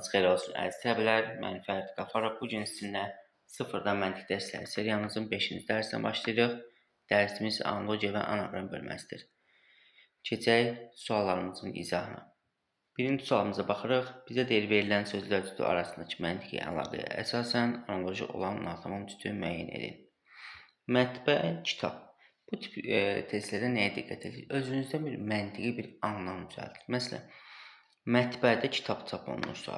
Xeyir olsun əziz tələbələr, mən Fərid Qafarov. Bu gün sizinlə sıfırdan məntiq dərsləri seriyamızın 5-ci dərsinə başlayırıq. Dərsimiz analogiya və anaqram bölməsidir. Keçək suallarımızın izahına. Birinci sualımıza baxırıq. Bizə deyir, verilən sözlər cütü arasındakı məntiqi əlaqəyə əsasən analoji olan nataman cütü müəyyən edin. Mətbə, kitab. Bu tip testlərdə nəyə diqqət edin? Özünüzdə bir məntiqi bir anlam düzəldir. Məsələn, mətbədə kitab çap olunursa,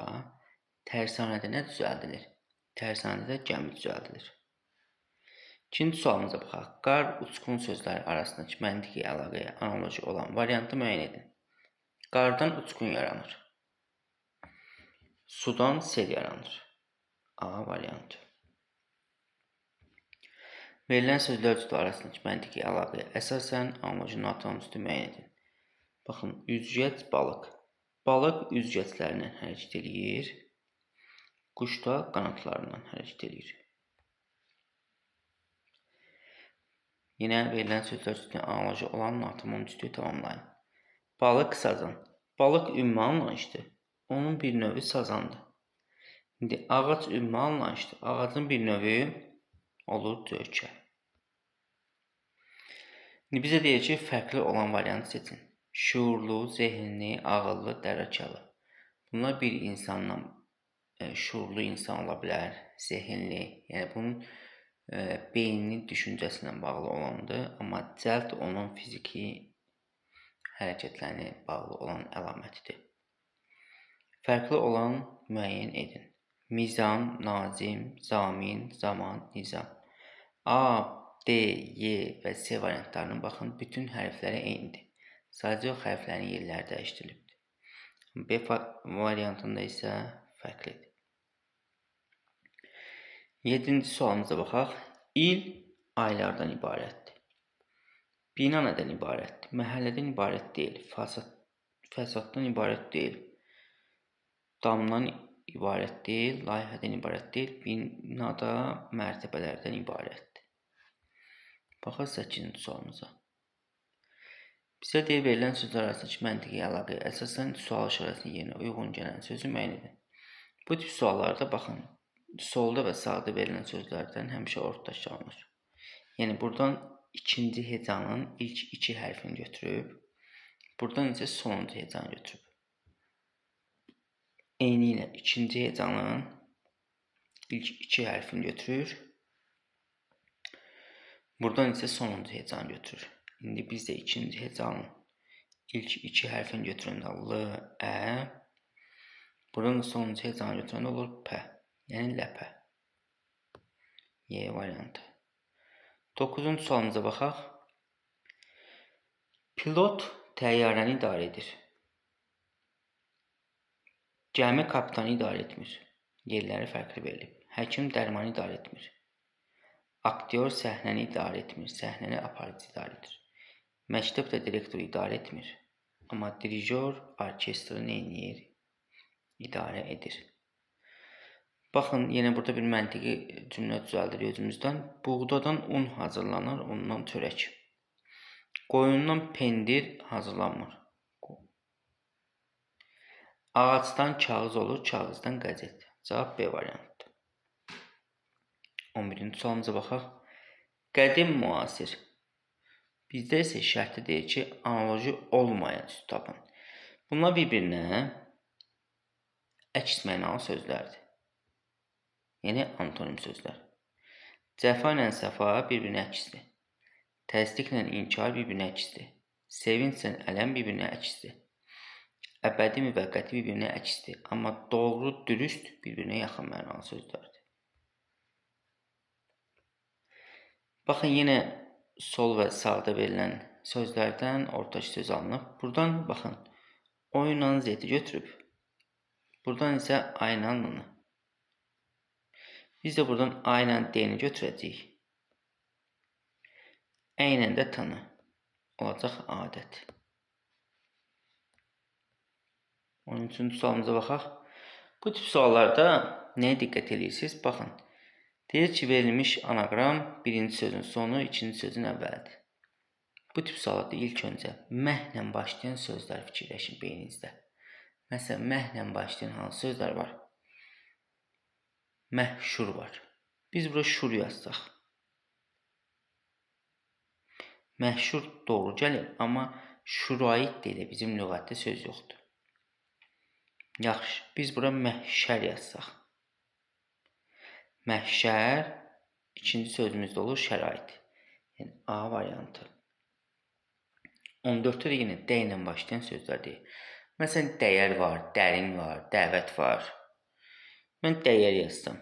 tərsanədə nə düzəldilir? Tərsanədə gəmi düzəldilir. İkinci sualımıza baxaq. Qar, uçqun sözləri arasındakı məntiqi əlaqəyə analoji olan variantı müəyyən edin. Qardan uçqun yaranır. Sudan sel yaranır. A variantı. Verilən sözlər cütü arasındakı məntiqi əlaqəyə əsasən analoji nataman cütü müəyyən edin. Baxın, üzgəc, balıq. Balıq üzgəclərindən hərəkət edir. Quş da qanatlarından hərəkət edir. Yenə verilən sözlər cütünə analoji olan nataman cütü tamamlayın. Balıq, sazan. Balıq ümumi anlayışdır. Onun bir növü sazandır. İndi ağac ümumi anlayışdır. Ağacın bir növü olur dökə. İndi bizə deyir ki, fərqli olan variantı seçin. Şuurlu, zehinli, ağıllı, dərakalı. Bunlar bir insandan şuurlu insan ola bilər, zehinli. Yəni bunun beyninin düşüncəsindən bağlı olandır. Amma cəld onun fiziki hərəkətlərinə bağlı olan əlamətidir. Fərqli olan müəyyən edin. Mizan, nazim, zamin, zaman, nizam. A, D, Y və C variantlarının baxın, bütün hərfləri eynidir. Sadəcə o hərflərin yerləri dəyişdirilibdir. B variantında isə fərqlidir. 7-ci sualımıza baxaq. İl aylardan ibarətdir. Bina nədən ibarətdir? Məhəllədən ibarət deyil. Fəsaddan ibarət deyil. Damdan ibarət deyil. Layihədən ibarət deyil. Binada mərtəbələrdən ibarətdir. Baxaq 8-ci sualımıza. Bizə deyir, verilən sözlər arasındakı məntiqi əlaqəyə əsasən sual işarəsinin yerinə uyğun gələn sözü müəyyən edin. Bu tip suallarda baxın, solda və sağda verilən sözlərdən həmişə ortadakı alınır. Yəni buradan ikinci hecanın ilk iki hərfini götürüb, buradan isə sonuncu hecanı götürüb. Eyni ilə ikinci hecanın ilk iki hərfini götürür, buradan isə sonuncu hecanı götürür. İndi biz də ikinci hecanın ilk iki hərfini götürəndə L, Ə, buradan da sonuncu hecanı götürəndə olur P, yəni ləpə. Y variantı. 9-cu sualımıza baxaq. Pilot təyyarəni idarə edir. Gəmi kapitanı idarə etmir. Yerləri fərqli verilib. Həkim dərmanı idarə etmir. Aktyor səhnəni idarə etmir. Səhnəni aparıcı idarə edir. Məktəb də direktoru idarə etmir. Amma dirijor orkestri neynir? İdarə edir. Baxın, yenə burada bir məntiqi cümlə düzəldir özümüzdən. Buğdadan un hazırlanır, ondan çörək. Qoyundan pendir hazırlanmır. Ağacdan kağız olur, kağızdan qəzet. Cavab B variantı. 11-ci sualımıza baxaq. Qədim müasir. Bizdə isə şərtdə deyir ki, analoji olmayan cüt tapın. Bunlar bir-birinə əks mənalı sözlərdir. Yəni antonim sözlər. Cəfa ilə səfa bir-birinə əksdir. Təsdiqlə inkar bir-birinə əksdir. Sevinclə ələm bir-birinə əksdir. Əbədi müvəqqəti bir-birinə əksdir. Amma doğru, dürüst bir-birinə yaxın mənalı sözlərdir. Baxın, yenə sol və sağda verilən sözlərdən ortadakı söz alınıb. Buradan baxın, o ilə Z-i götürüb. Buradan isə A ilə N-i. Biz də buradan A ilə D-ni götürəcəyik. Ə ilə də T-ni. Olacaq adət. 13-cü sualımıza baxaq. Bu tip suallarda nəyə diqqət edirsiniz? Baxın. Deyir ki, verilmiş anaqram birinci sözün sonu, ikinci sözün əvvəlidir. Bu tip suallarda ilk öncə məhlə başlayan sözlər fikirləşin beyninizdə. Məsələn, məhlə başlayan hansı sözlər var? Məhşur var. Biz bura şur yazsaq. Məhşur doğru gəlir, amma şurait deyilə bizim lüğətdə söz yoxdur. Yaxşı, biz bura məhşər yazsaq. Məhşər ikinci sözümüzdə olur şərait. Yəni A variantı. 14-də də yenə D ilə başlayan sözlər deyil. Məsələn, dəyər var, dərin var, dəvət var. Mən dəyər yazsam.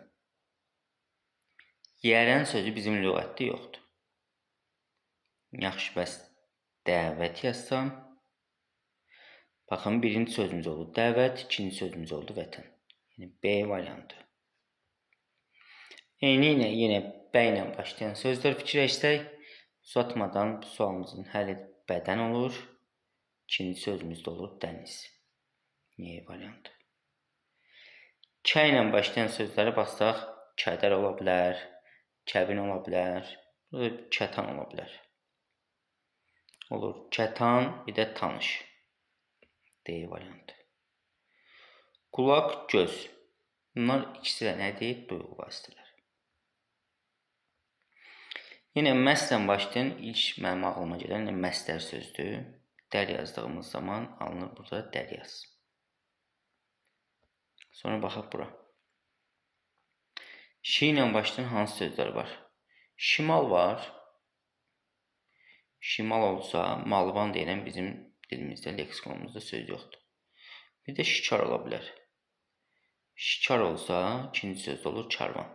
Yərən sözü bizim lüğətdə yoxdur. Yaxşı, bəs dəvət yazsam. Baxın, birinci sözümüz oldu dəvət, ikinci sözümüz oldu vətən. Yəni B variantı. Eyni ilə yenə B ilə başlayan sözlər fikirləşsək, uzatmadan bu sualımızın həlli bədən olur. İkinci sözümüzdə olur dəniz. Y variantı. K ilə başlayan sözlərə baxsaq, kədər ola bilər, kəbin ola bilər, kətan ola bilər. Olur kətan, bir də tanış. D variantı. Qulaq, göz. Bunlar ikisi də nədir? Duyğu vasitələr. Yenə məslə başlayan ilk mənim ağlıma gələn məsdər sözdür. Dər yazdığımız zaman alınır burada dər yaz. Sonra baxaq bura. Şi ilə başlayan hansı sözlər var? Şimal var. Şimal olsa, malvan deyilən bizim dilimizdə, leksikonumuzda söz yoxdur. Bir də şikar ola bilər. Şikar olsa, ikinci sözdə olur karvan.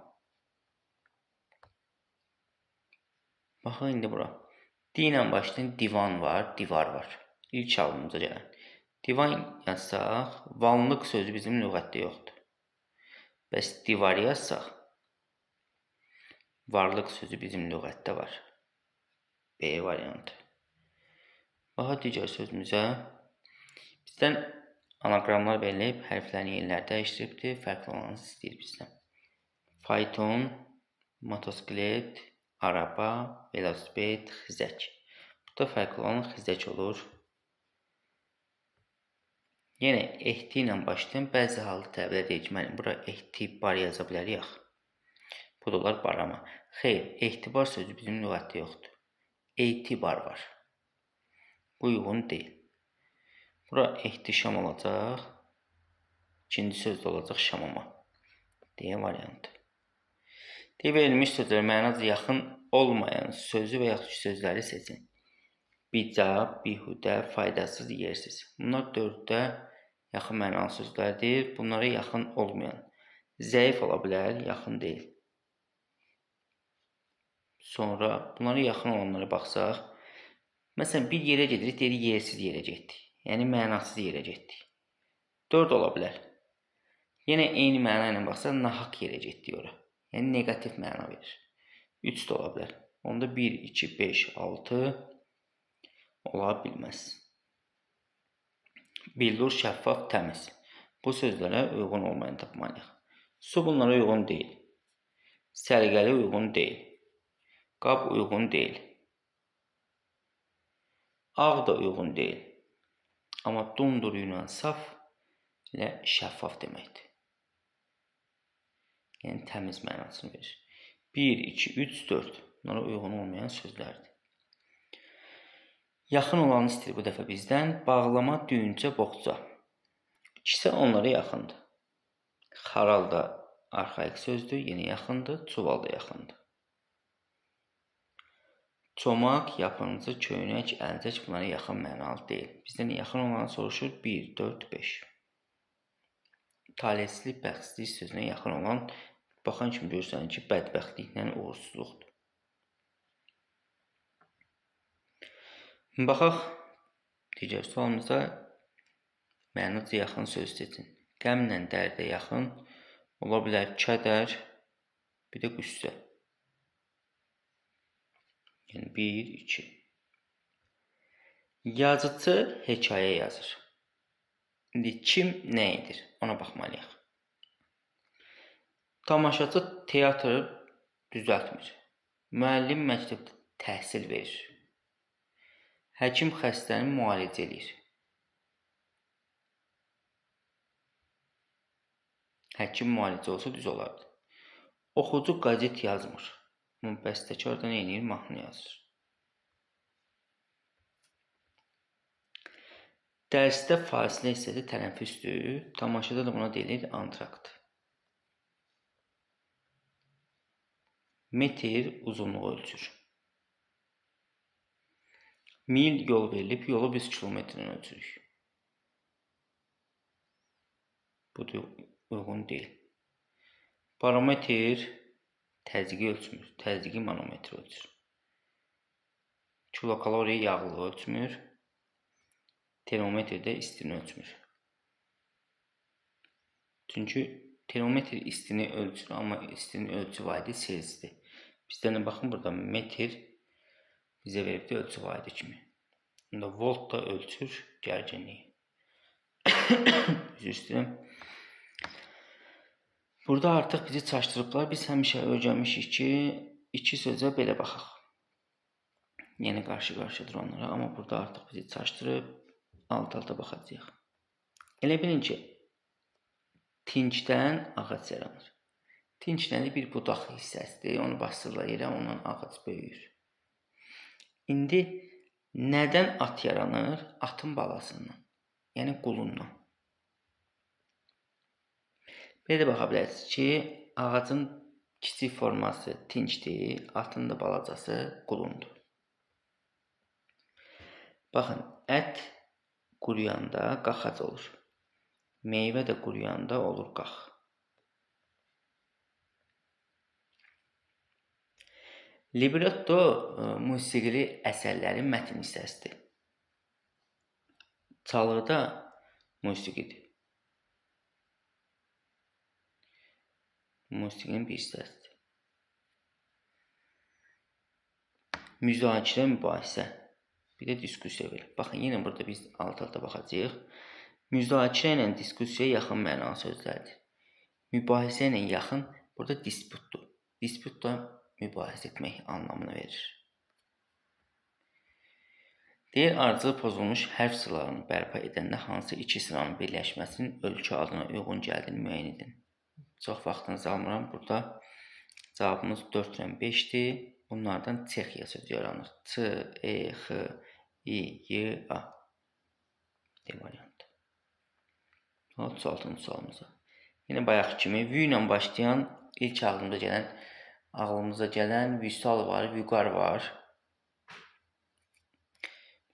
Baxın, indi bura. D ilə başlayan divan var, divar var. İlk ağlımıza gələn. Divan yazsaq, vanlıq sözü bizim lüğətdə yoxdur. Bəs divar yazsaq, varlıq sözü bizim lüğətdə var. B variantı. Baxaq digər sözümüzə. Bizdən anaqramlar verilib, hərflərin yerləri dəyişdiribdir, fərqli olanı istəyir bizdən. Fayton, motosiklet, araba, velosiped, xizək. Burada fərqli olan xizək olur. Yenə ehti ilə başlayan bəzi halda təbir edir ki, bura ehtibar yaza bilərik. Bu da olar barama. Xeyr, ehtibar sözü bizim lüğətdə yoxdur. Etibar var. Bu uyğun deyil. Bura ehtişam olacaq. İkinci sözdə olacaq şamama. D variantı. Verilmiş sözlər mənada yaxın olmayan sözü və yaxud sözləri seçin. Bicab, bihudə, faydasız, yersiz. Bunlar dörddə yaxın mənalı sözlərdir. Bunlara yaxın olmayan. Zəif ola bilər, yaxın deyil. Sonra bunlara yaxın olanlara baxsaq. Məsələn, bir yerə gedirik, deyirik, yersiz yerə getdik. Yəni, mənasız yerə getdik. 4 ola bilər. Yenə eyni məna ilə baxsaq, nahaq yerə getdik ora. Yəni, negativ məna verir. 3 də ola bilər. Onda 1, 2, 5, 6 ola bilməz. Billur, şəffaf, təmiz. Bu sözlərə uyğun olmayan tapmalıyıq. Su bunlara uyğun deyil. Səliqəli uyğun deyil. Qab uyğun deyil. Ağ da uyğun deyil. Amma dumduru ilə saf ilə şəffaf deməkdir. Yəni təmiz mənasını verir. 1, 2, 3, 4. Bunlara uyğun olmayan sözlərdir. Yaxın olanı istəyir bu dəfə bizdən. Bağlama, düyüncə, boğça. İkisi onlara yaxındır. Xaral da arxaik sözdür, yenə yaxındır. Çuval da yaxındır. Çomaq, yapıncı, köynək, əlcək bunlara yaxın mənalı deyil. Bizdən yaxın olanı soruşur 1, 4, 5. Talihsizlik, bəxtsizlik sözünə yaxın olan baxan kimi görürsən ki, bədbəxtliklə uğursuzluqdur. Baxaq, digər sualımızda mənaca yaxın söz seçin. Qəmlə dərdə yaxın ola bilər kədər, bir də qüssə. Yəni 1, 2. Yazıcı hekayə yazır. İndi kim nə edir? Ona baxmalıyıq. Tamaşaçı teatrı düzəltmir. Müəllim məktəbdə təhsil verir. Həkim xəstəni müalicə edir. Həkim müalicə olsa düz olardı. Oxucu qəzet yazmır. Bəstəkar da nə edir? Mahnı yazır. Dərsdə fasilə hissəsi tənəffüsdür. Tamaşada da buna deyilir antrakt. Metr uzunluğu ölçür. Mil yol verilib, yolu biz kilometrlə ölçürük. Bu da uyğun deyil. Barometr təzyiqi ölçmür, təzyiqi manometr ölçür. Kilokalori yağlılığı ölçmür, termometr də istini ölçmür. Çünki termometr istini ölçür, amma istinin ölçü vahidi Selsidir. Bizdən baxın, burada metr bizə veribdir ölçü vahidi kimi. Bunda volt da ölçür gərginliyi. Üzr istəyirəm. Burada artıq bizi çaşdırıblar. Biz həmişə öyrənmişik ki, iki sözə belə baxaq. Yeni qarşı-qarşıdır onlara, amma burada artıq bizi çaşdırıb alt-alta baxacağıq. Elə bilin ki, tincdən ağac yaranır. Tinc nədir? Bir budaq hissəsidir. Onu basırlar yerə, ondan ağac böyüyür. İndi nədən at yaranır? Atın balasından, yəni qulundan. Belə də baxa bilərsiniz ki, ağacın kiçik forması tincdir, atın da balacası qulundur. Baxın, ət quruyanda qaxac olur. Meyvə də quruyanda olur qax. Libretto musiqili əsərlərin mətn hissəsidir. Çalğı da musiqidir. Musiqinin bir hissəsidir. Müzakirə, mübahisə. Bir də diskussiya verir. Baxın, yenə burada biz alt-alta baxacağıq. Müzakirə ilə diskussiya yaxın mənalı sözlərdir. Mübahisə ilə yaxın burada disputdur. Disput da mübahisə etmək anlamını verir. Deyir, ardıcıl pozulmuş hərf sıralarını bərpa edəndə hansı iki sıranın birləşməsinin ölçü adına uyğun gəldiyini müəyyən edin. Çox vaxtınızı almıram. Burada cavabımız 4 ilə 5'dir. Bunlardan Çexiya sözü yaranır. Ç, E, X, İ, Y, A. D variantı. 36-cı sualımıza. Yine bayaq kimi V ilə başlayan ilk ağlımıza gələn vüsal var, vüqar var.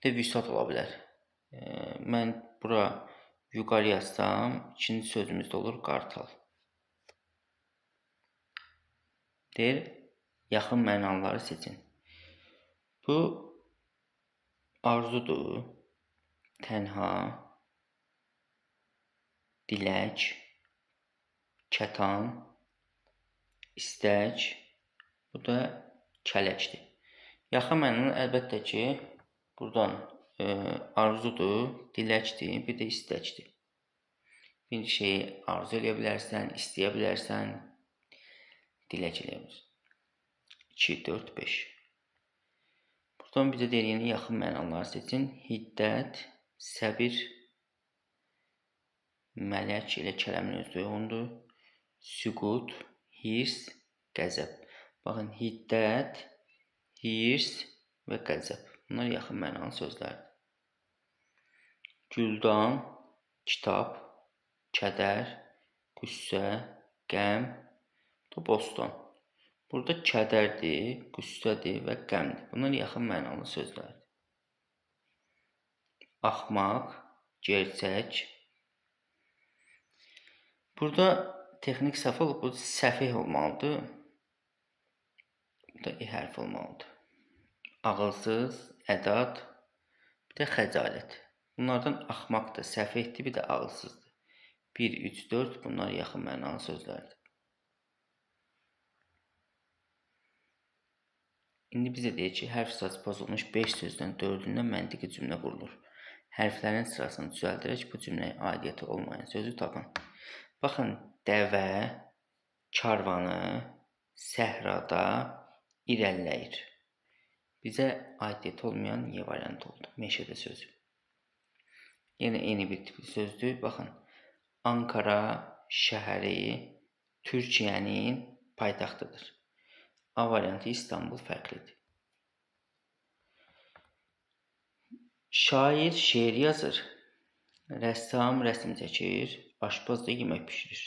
Bir də vüsat ola bilər. Mən bura vüqar yazsam, ikinci sözümüzdə olur qartal. Deyir, yaxın mənaları seçin. Bu arzudur, tənha, dilək, kətan, istək, bu da kələkdir. Yaxın mənalı əlbəttə ki, buradan arzudur, diləkdir, bir də istəkdir. Bir şeyi arzu eləyə bilərsən, istəyə bilərsən, dilək eləyə bilərsən. 2, 4, 5. Buradan bizə deyir, yeni yaxın mənaları seçin. Hiddət, səbir, mələk ilə kələmin özü uyğundur. Süqut, hirs, qəzəb. Baxın, hiddət, hirs və qəzəb. Bunlar yaxın mənalı sözlərdir. Güldan, kitab, kədər, qüssə, qəm, bostan. Burada kədərdir, qüssədir və qəmdir. Bunlar yaxın mənalı sözlərdir. Axmaq, gerçək. Burada texnik səhv olub, bu səfih olmalıdır. Bu da E hərfi olmalıdır. Ağılsız, ədad, bir də xəcalət. Bunlardan axmaq da səfihdir, bir də ağılsızdır. 1, 3, 4 bunlar yaxın mənalı sözlərdir. İndi bizə deyir ki, hərf sırası pozulmuş 5 sözdən 4-ündən məntiqi cümlə qurulur. Hərflərin sırasını düzəldirək bu cümləyə aidiyyəti olmayan sözü tapın. Baxın, dəvə, karvanı, səhrada irəliləyir. Bizə aidiyyəti olmayan Y variantı oldu. Meşədə sözü. Yenə eyni bir tipli sözdür. Baxın, Ankara şəhəri Türkiyənin paytaxtıdır. A variantı İstanbul fərqlidir. Şair şeir yazır, rəssam rəsm çəkir, aşpaz da yemək pişirir.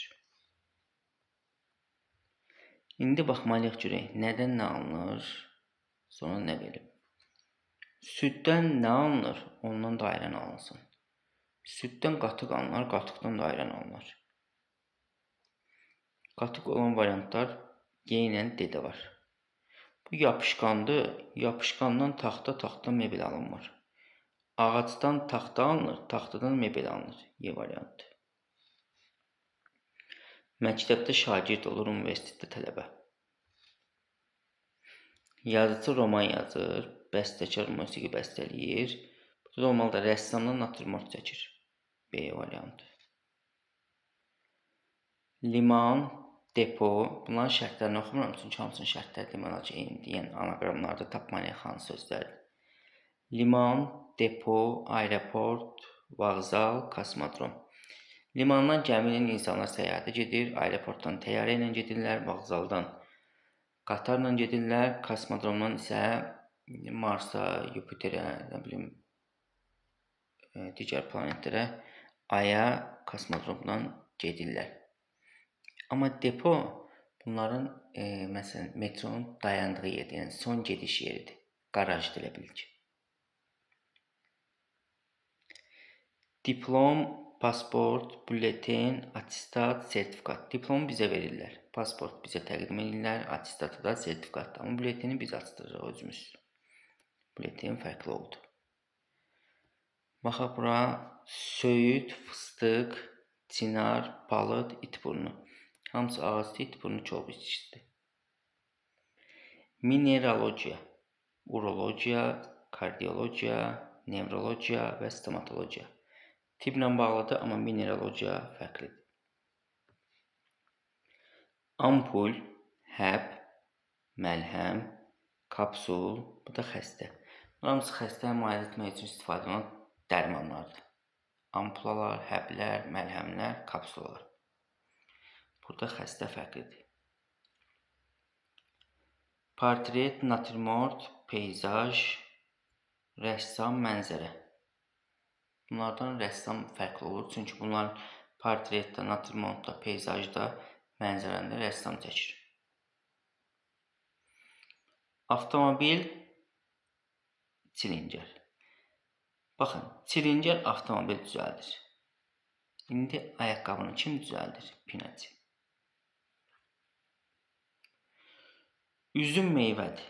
İndi baxmalıyıq görək, nədən nə alınır, sonra nə verir. Süddən nə alınır, ondan da ayran alınsın. Süddən qatıq alınır, qatıqdan da ayran alınır. Qatıq olan variantlar Y ilə D-də var. Bu yapışqandır, yapışqandan taxta, taxtadan mebel alınmır. Ağacdan taxta alınır, taxtadan mebel alınır. Y variantı. Məktəbdə şagird olur, universitetdə tələbə. Yazıcı roman yazır, bəstəkar musiqi bəstələyir. Bu normalda rəssamdan natürmort çəkir. B variantı. Liman, depo, bunların şərtlərini oxumuram, çünki hamısının şərtləri demək olar ki, eynidir. Yəni anaqramlarda tapmalıyıq hansı sözlərdir. Liman, depo, aeroport, vağzal, kosmodrom. Limandan gəmi ilə insanlar səyahətə gedir, aeroportdan təyyarə ilə gedirlər, vağzaldan qatarla gedirlər, kosmodromdan isə Marsa, Yupiterə, nə bilim, digər planetlərə, Aya kosmodromdan gedirlər. Amma depo bunların məsələn metronun dayandığı yerdir, yəni son gediş yeridir. Qaraj deyə bilir. Diplom, pasport, bülletin, attestat, sertifikat. Diplomu bizə verirlər. Pasport bizə təqdim edirlər, attestatı da sertifikatdır. Amma bülletini biz açdırırıq özümüz. Bülletin fərqli oldu. Baxaq bura, söyüd, fıstıq, çinar, palıd, itburnu. Hamısı ağacdır, itburnu çox biçicidir. Mineralogiya, urologiya, kardiologiya, nevrologiya və stomatologiya. Tiplə bağlıdır, amma mineralogiya fərqlidir. Ampul, həb, məlhəm, kapsul, bu da xəstə. Hamısı xəstəni müalicə etmək üçün istifadə olunan dərmanlardır. Ampulalar, həblər, məlhəmlər, kapsulalar. Burada xəstə fərqlidir. Portret, natürmort, peyzaj, rəssam, mənzərə. Bunlardan rəssam fərqli olur, çünki bunlar portretdə, natürmortda, peyzajda, mənzərəndə rəssam çəkir. Avtomobil, çilingər. Baxın, çilingər avtomobil düzəldir. İndi ayaqqabını kim düzəldir? Pinəçi. Üzüm meyvədir.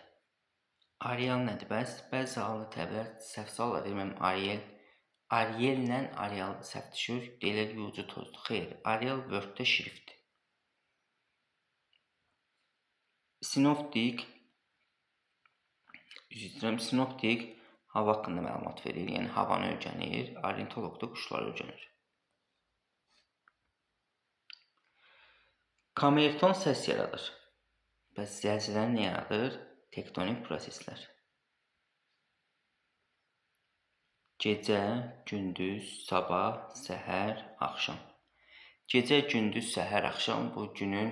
Ariel nədir? Bəzi halda təbilər səhv sallar, deməm Ariel. Ariellə Ariel səhv düşür, deyilər yuyucu tozdur. Xeyr, Ariel Word-də şriftdir. Sinoptik hava haqqında məlumat verir, yəni havanı öyrənir. Ornitoloq da quşları öyrənir. Kamerton səs yaradır. Bəs zəlzələ nə yaradır? Tektonik proseslər. Gecə, gündüz, sabah, səhər, axşam. Gecə, gündüz, səhər, axşam bu günün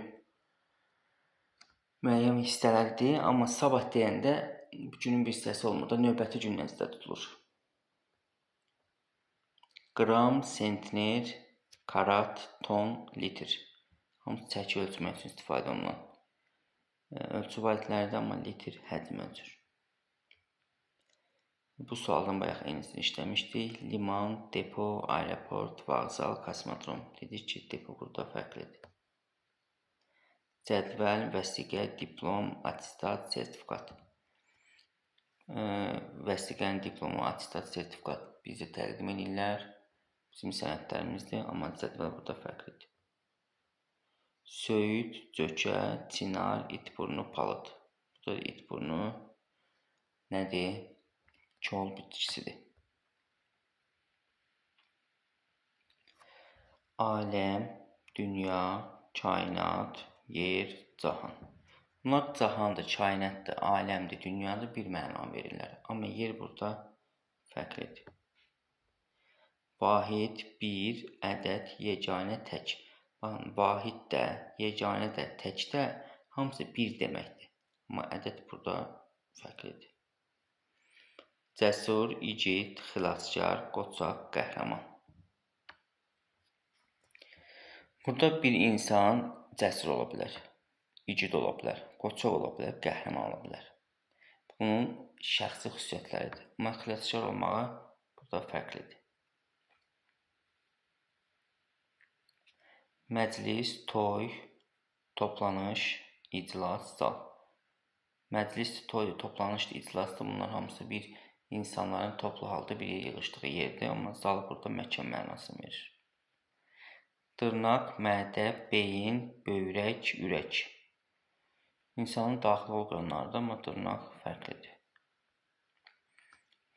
müəyyən hissələridir, amma sabah deyəndə bu günün bir hissəsi olmur da növbəti gün nəzərdə tutulur. Qram, sentner, karat, ton, litr. Hamısı çəki ölçmək üçün istifadə olunan ölçü variantlarıdır, amma litr həcm ölçür. Bu sualdan bayaq eynisini işləmişdik. Liman, depo, aeroport, vağzal, kosmodrom. Dedik ki, depo burada fərqlidir. Cədvəl, vəsiqə, diplom, attestat, sertifikat. Vəsiqənin diplomu, attestat, sertifikat bizə təqdim edirlər. Bizim sənədlərimizdir, amma cədvəl burada fərqlidir. Söyüd, cökə, çinar, itburnu, palıd. Bu da itburnu nədir? Kol bitkisidir. Aləm, dünya, kainat, yer, cahan. Bunlar cahandır, kainatdır, aləmdir, dünyadır, bir məna verirlər. Amma yer burada fərqlidir. Vahid, bir, ədəd, yeganə, tək. vahid də, yeganə də, tək də hamısı bir deməkdir. Amma ədəd burada fərqlidir. Cəsur, igid, xilaskar, qoçaq, qəhrəman. Burada bir insan cəsur ola bilər, igid ola bilər, qoçaq ola bilər, qəhrəman ola bilər. Bunun şəxsi xüsusiyyətləridir. Amma xilaskar olmağa burada fərqlidir. Məclis, toy, toplanış, iclas, zal. Məclisdir, toydur, toplanışdır, iclasdır. Bunlar hamısı bir insanların toplu halda bir yere yığışdığı yerdir. Amma zal burada məkan mənasını verir. Dırnaq, mədə, beyin, böyrək, ürək. İnsanın daxili orqanlarıdır, amma dırnaq fərqlidir.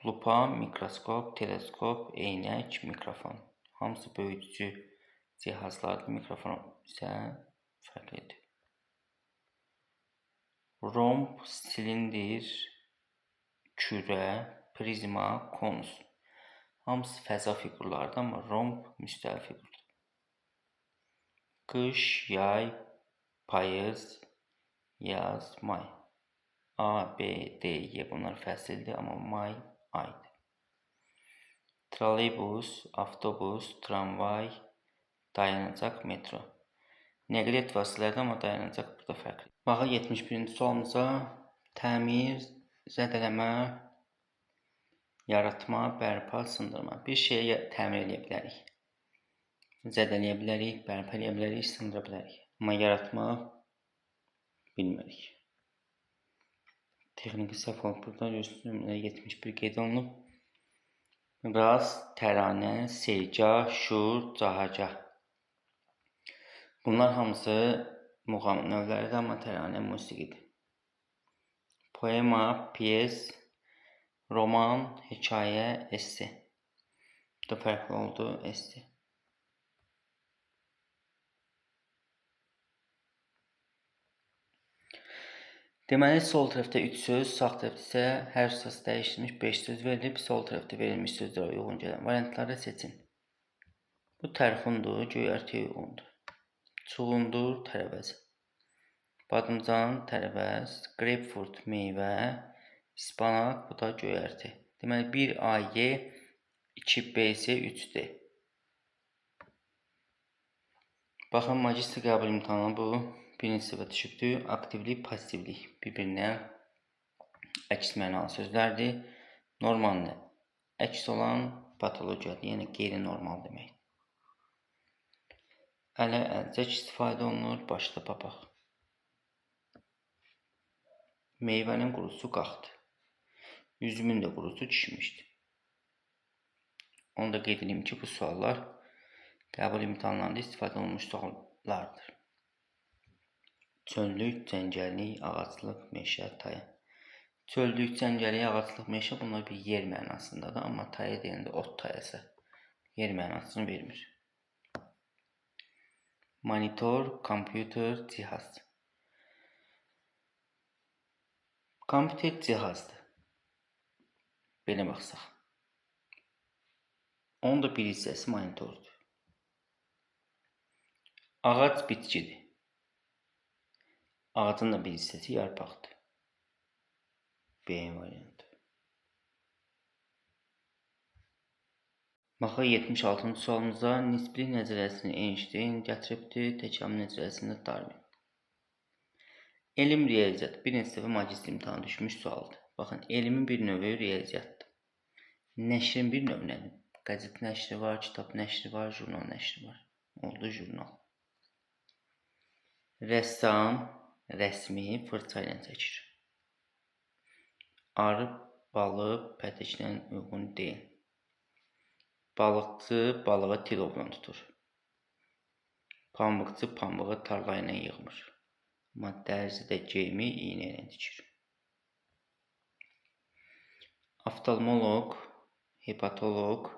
Lupa, mikroskop, teleskop, eynək, mikrofon. Hamısı böyütücü cihazlardır, mikrofon isə fərqlidir. Romb, silindir, kürə, prizma, konus. Hamısı fəza fiqurlardır, amma romb müstəvi fiqurdur. Qış, yay, payız, yaz, may. A, B, D, Y bunlar fəsildir, amma may aydır. Trolleybus, avtobus, tramvay, dayanacaq, metro. Nəqliyyat vasitələri, amma dayanacaq burada fərqlidir. Baxın 71-ci sualımıza təmir, zədələmə, yaratma, bərpa, sındırma. Bir şeyi təmir edə bilərik. Zədələyə bilərik, bərpa edə bilərik, sındıra bilərik. Amma yaratma bilmirik. Texniki səhv olub burada 71 qeyd olunub. Rast, təranə, selgah, şur, cahagah. Bunlar hamısı muğam növləridir, amma təranə musiqidir. Poema, piyes, roman, hekayə, esse. Burada fərqli oldu, esse. Deməli, sol tərəfdə 3 söz, sağ tərəfdə isə hər söz dəyişdirilmiş 5 söz verilib, sol tərəfdə verilmiş sözlərə uyğun gələn variantları seçin. Bu tərxundur, göyərtiyə uyğundur. Çuğundur, tərəvəz. Badımcan, tərəvəz, greypfurt, meyvə, ispanaq, bu da göyərti. Deməli, 1A, Y, 2B, C, 3D. Baxın, magistr qəbul imtahanı bu birinci sınıfa düşübdür. Aktivlik, passivlik bir-birinə əks mənalı sözlərdir. Normaldır. Əks olan patologiyadır, yəni qeyri-normal demək. Ələ, əlcək istifadə olunur, başda papaq. Meyvənin qurusu qalxdı. Üzümün də qurusu düşmüşdü. Onu da qeyd edeyim ki, bu suallar qəbul imtahanlarında istifadə olunmuş suallardır. Çöllük, cəngəllik, ağaclıq, meşə, taya. Çöllük, cəngəllik, ağaclıq, meşə bunlar bir yer mənasındadır, amma taya deyəndə ot tayası yer mənasını vermir. Monitor, kompüter, cihaz. Kompüter cihazdır. Belə baxsaq. Onun da bir hissəsi monitordur. Ağac bitkidir. Ağacın da bir hissəsi yarpaqdır. B variantı. Baxaq 76-cı sualımıza nisbilik nəzəriyyəsini Einstein gətiribdir, təkamül nəzəriyyəsində Darwin. Elm, riyaziyyat. Birinci sınıfa magistr imtahanı düşmüş sualdır. Baxın, elmin bir növü riyaziyyatdır. Nəşrin bir növü nədir? Qəzet nəşri var, kitab nəşri var, jurnal nəşri var. Oldu jurnal. Rəssam, rəsmi fırça ilə çəkir. Arı, balı pətəklə uyğun deyil. Balıqçı balığı tilovla tutur. Pambıqçı pambığı tarla ilə yığmır. Amma dərzi də geyimi iynə ilə tikir. Oftalmoloq, hepatoloq,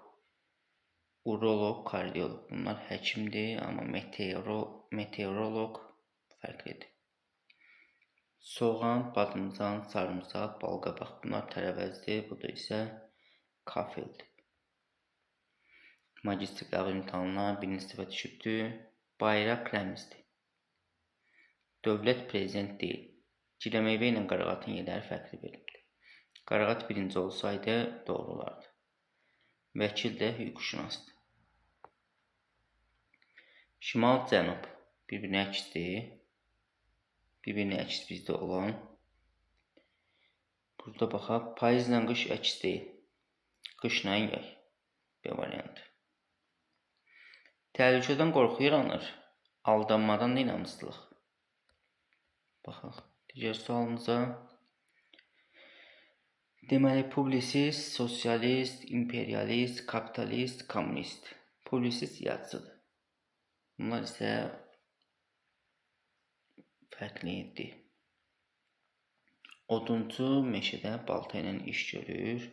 uroloq, kardioloq. Bunlar həkimdir, amma meteoroloq fərqlidir. Soğan, badımcan, sarımsaq, balqabaq. Bunlar tərəvəzdir, bu da isə kafeldir. Magistr qəbul imtahanına birinci sınıfa düşübdür. Bayraq rəmzdir. Dövlət prezident deyil. Giləmeyvə ilə qarağatın yerləri fərqli verildi. Qarağat birinci olsaydı doğru olardı. Vəkil də hüquqşünasdır. Şimal, cənub bir-birinə əksdir. Bir-birinə əks bizdə olan. Burada baxaq, payızla qış əks deyil. Qışla yay. B variantı. Təhlükədən qorxu yaranır. Aldanmadan da inamsızlıq. Baxaq, digər sualımıza. Deməli, publisist, sosialist, imperialist, kapitalist, kommunist. Publisist yazıcıdır. Bunlar isə fərqlidir. Odunçu meşədə balta ilə iş görür.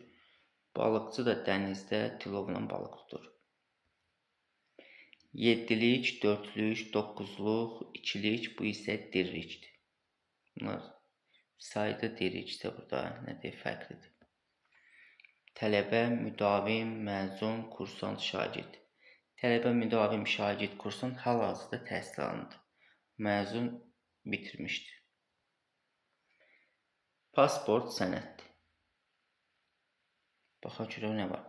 Balıqçı da dənizdə tilovla balıq tutur. 7-lik, 4-lük, 9-luq, 2-lik, bu isə dirlikdir. Bunlar sayda dirliksə burada nədir? Fərqlidir. Tələbə, müdavim, məzun, kursant, şagird. Tələbə, müdavim, şagird, kursant hal-hazırda təhsil alınır. Məzun bitirmişdir. Pasport sənəddir. Baxaq görək nə var.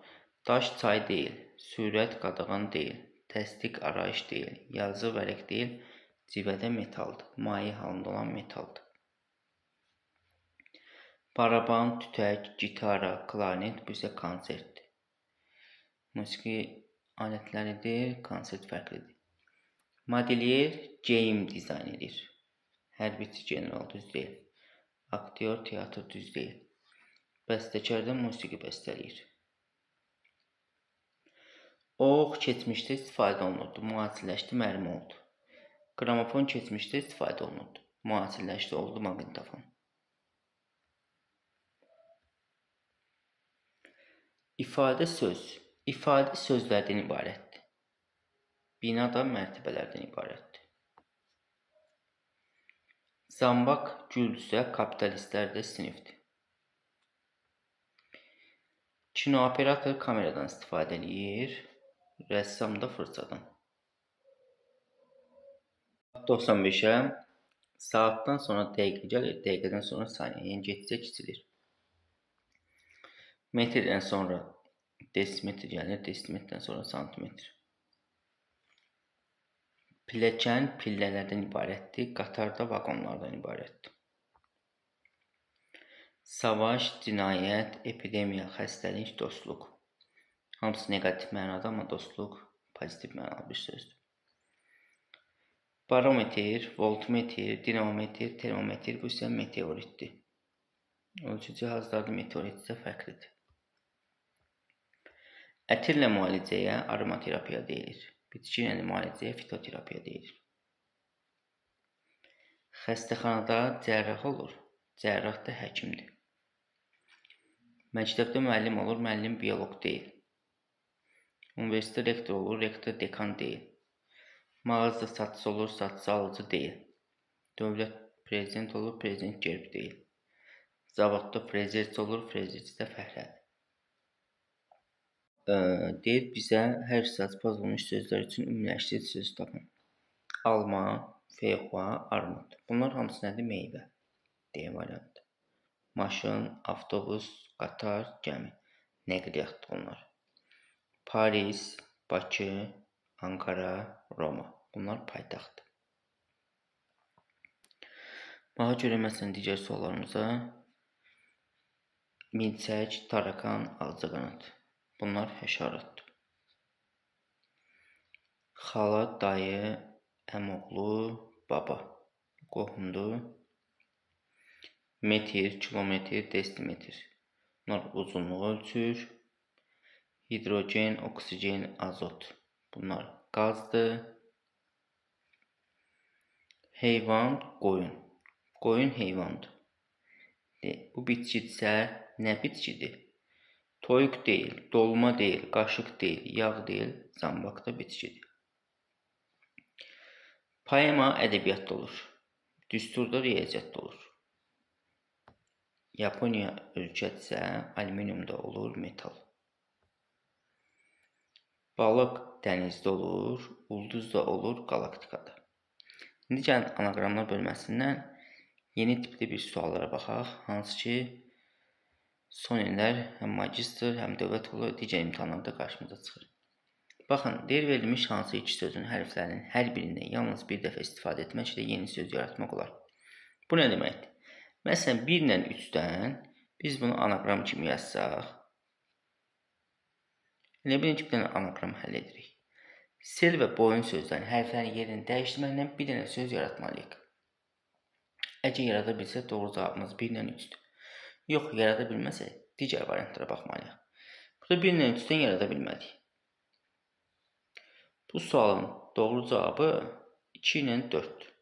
Daş çay deyil, sürət qadağan deyil, təsdiq arayış deyil, yazı vərəq deyil, civədə metaldır, maye halında olan metaldır. Baraban, tütək, gitara, klarnet, bu isə konsertdir. Musiqi alətləridir, konsert fərqlidir. Modelyer geyim dizayn edir. Hərbiçi general düz deyil. Aktyor teatr düz deyil. Bəstəkar da musiqi bəstələyir. Ox keçmişdə istifadə olunurdu, müasirləşdi, mərmi oldu. Qramofon keçmişdə istifadə olunurdu, müasirləşdi, oldu maqnitofon. İfadə söz. İfadə sözlərdən ibarətdir. Bina da mərtəbələrdən ibarətdir. Zambaq güldüsə kapitalistlər də sinifdir. Kinooperator kameradan istifadə edir, rəssam da fırçadan. 95-ə saatdan sonra dəqiqə gəlir, dəqiqədən sonra saniyə, yəni getsə kiçilir. Metrdən sonra desimetr gəlir, desimetrdən sonra santimetr. Pilləkən pillələrdən ibarətdir, qatar da vaqonlardan ibarətdir. Savaş, cinayət, epidemiya, xəstəlik, dostluq. Hamısı negativ mənada, amma dostluq pozitiv mənalı bir sözdür. Barometr, voltmetr, dinamometr, termometr, bu isə meteoritdir. Ölçü cihazlarda meteorit isə fərqlidir. Ətirlə müalicəyə aromaterapiya deyilir. Bitki ilə müalicəyə fitoterapiya deyilir. Xəstəxanada cərrah olur, cərrah da həkimdir. Məktəbdə müəllim olur, müəllim bioloq deyil. Universitetdə rektor olur, rektor dekan deyil. Mağazada satıcı olur, satıcı alıcı deyil. Dövlət prezident olur, prezident gerb deyil. Zavodda frezerçi olur, frezerçi də fəhlədir. Deyir bizə hər saat pozulmuş sözlər üçün ümumiləşdirici söz tapın. Alma, feyxua, armud. Bunlar hamısı nədir? Meyvə. D variantı. Maşın, avtobus, qatar, gəmi. Nəqliyyatdır onlar. Paris, Bakı, Ankara, Roma. Bunlar paytaxtdır. Baxa görə məsələn digər suallarımıza. Milçək, tarakan, ağcaqanad. Bunlar həşaratdır. Xala, dayı, əmoğlu, baba. Qohumdur. Metr, kilometr, desimetr. Bunlar uzunluğu ölçür. Hidrogen, oksigen, azot. Bunlar qazdır. Heyvan, qoyun. Qoyun heyvandır. Bu bitkidirsə, nə bitkidir? Toyuq deyil, dolma deyil, qaşıq deyil, yağ deyil, zambaq da bitkidir. Poema ədəbiyyatda olur. Düsturda riyaziyyatda olur. Yaponiya ölkədirsə, alüminiumda olur, metal. Balıq dənizdə olur, ulduz da olur qalaktikada. İndi gəlin anaqramlar bölməsindən yeni tipli bir suallara baxaq, hansı ki son illər həm magistr, həm dövlət yolu digər imtahanlarda qarşımıza çıxır. Baxın, verilmiş hansı iki sözün hərflərinin hər birindən yalnız bir dəfə istifadə etməklə yeni söz yaratmaq olar. Bu nə deməkdir? Məsələn, 1 ilə 3-dən biz bunu anaqram kimi yazsaq, elə bilin ki, bir dənə anaqram həll edirik. Sel və boyun sözlərin hərflərin yerini dəyişdirməklə bir dənə söz yaratmalıyıq. Əgər yarada bilsək, doğru cavabımız 1 ilə 3-dür. Yox, yarada bilməsək, digər variantlara baxmalıyıq. Burada 1 ilə 3-dən yarada bilmədik. Bu sualın doğru cavabı 2 ilə 4-dür.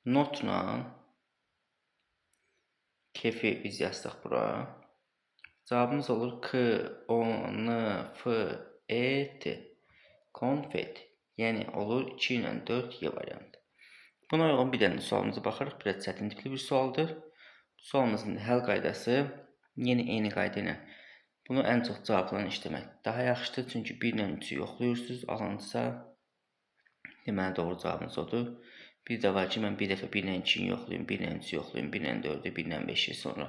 Notla kefi biz yazsaq bura. Cavabımız olur K-O-N-F-E-T. Konfet. Yəni olur 2 ilə 4 Y variantı. Buna uyğun bir dənə sualımıza baxarıq. Biraz çətin tipli bir sualdır. Bu sualımızın həll qaydası yeni eyni qayda ilə bunu ən çox cavablarını işləmək daha yaxşıdır. Çünki 1 ilə 3-ü yoxlayırsınız. Alınırsa deməli doğru cavabımız odur. Bir də var ki, mən bir dəfə 1 ilə 2-ni yoxlayım, 1 ilə 3-ü yoxlayım, 1 ilə 4-ü, 1 ilə 5-i, sonra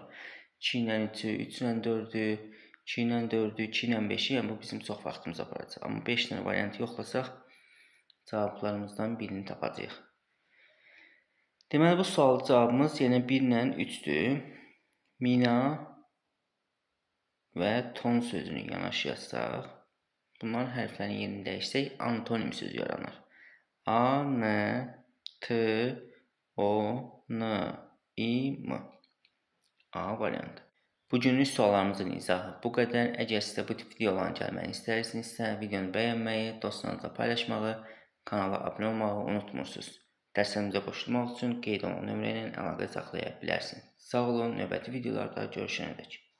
2 ilə 3-ü, 3 ilə 4-ü, 2 ilə 4-ü, 2 ilə 5-i, yəni bu bizim çox vaxtımız aparacaq. Amma 5 dənə variantı yoxlasaq, cavablarımızdan birini tapacağıq. Deməli, bu sual cavabımız yenə 1 ilə 3-dür. Mina və ton sözünü yanaşı yazsaq, bunların hərflərini yerini dəyişsək, antonim sözü yaranır. A-N-T-O-N-İ-M. A variantı. Bugünlük suallarımızın izahı bu qədər. Əgər sizə bu tip videoların gəlməni istəyirsinizsə, videonu bəyənməyi, dostlarınızla paylaşmağı, kanala abunə olmağı unutmursunuz. Dərslərimizə qoşulmaq üçün qeyd olunan nömrə ilə əlaqə saxlaya bilərsiniz. Sağ olun, növbəti videolarda görüşənədək.